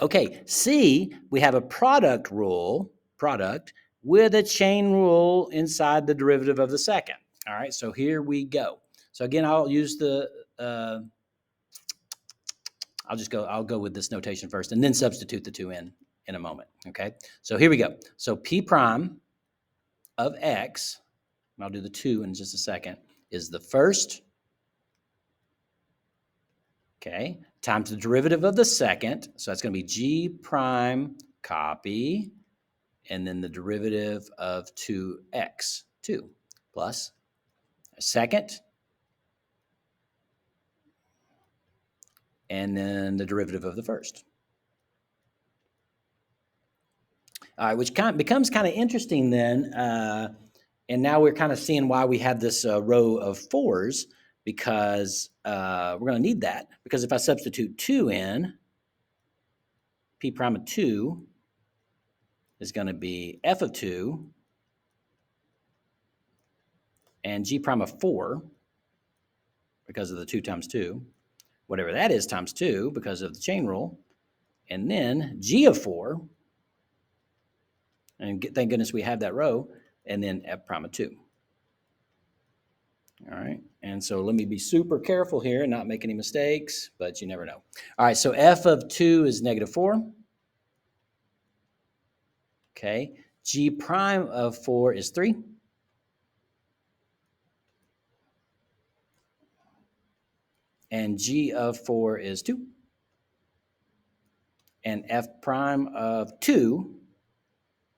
Okay, C, we have a product with a chain rule inside the derivative of the second. All right, so here we go. So again, I'll use I'll go with this notation first and then substitute the two in a moment. Okay, so here we go. So P prime of X, and I'll do the 2 in just a second, is the first, okay, times the derivative of the second. So that's going to be G prime copy, and then the derivative of 2x, 2, plus a second, and then the derivative of the first. All right, which becomes kind of interesting then. And now we're kind of seeing why we have this row of 4s, because we're going to need that. Because if I substitute 2 in, P prime of 2 is going to be F of 2 and G prime of 4, because of the 2 times 2, whatever that is, times 2 because of the chain rule, and then G of 4, and thank goodness we have that row, and then F prime of 2. All right, and so let me be super careful here and not make any mistakes, but you never know. All right, so F of 2 is negative 4. Okay, G prime of 4 is 3. And G of 4 is 2. And F prime of 2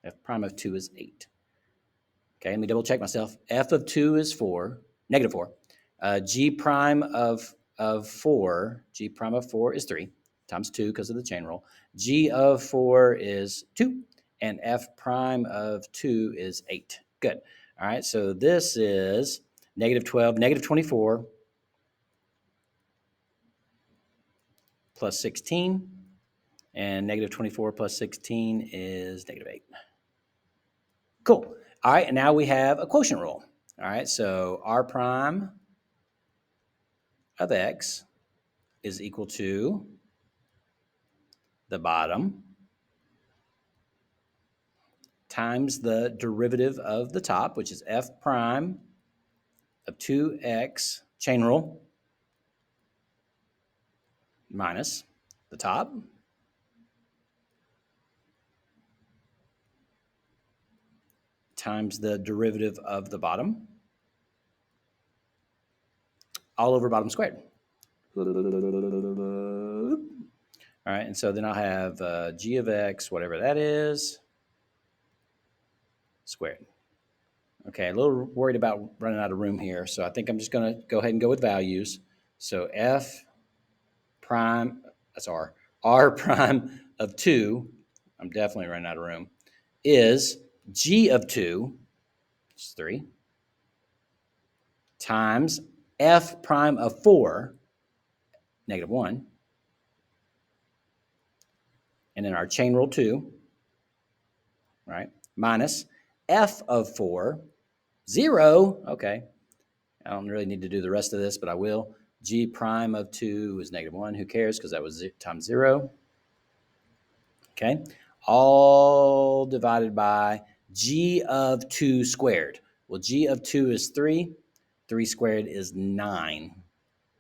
is 8. Okay, let me double check myself. F of 2 is 4, negative 4. G prime of 4 is 3 times 2 because of the chain rule. G of 4 is 2, and F prime of 2 is 8. Good. All right, so this is negative 12, negative 24, plus 16, and negative 24 plus 16 is negative 8. Cool. All right, and now we have a quotient rule. All right, so R prime of X is equal to the bottom times the derivative of the top, which is F prime of 2X, chain rule, minus the top times the derivative of the bottom, all over bottom squared. All right, and so then I'll have G of X, whatever that is, squared. Okay, a little worried about running out of room here, so I think I'm just going to go ahead and go with values. So F prime, that's R prime of 2, I'm definitely running out of room, is G of 2, which is 3, times F prime of 4, negative 1, and then our chain rule 2, right, minus F of 4, 0, okay, I don't really need to do the rest of this, but I will. G prime of 2 is negative 1. Who cares? Because that was times 0. Okay. All divided by G of 2 squared. Well, G of 2 is 3. 3 squared is 9.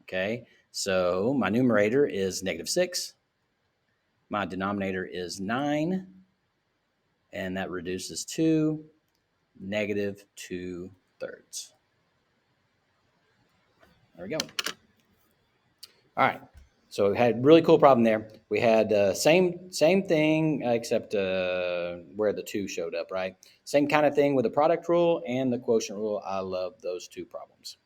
Okay. So my numerator is negative 6. My denominator is 9. And that reduces to negative 2/3. There we go. All right. So we had a really cool problem there. We had same thing except where the 2 showed up, right? Same kind of thing with the product rule and the quotient rule. I love those 2 problems.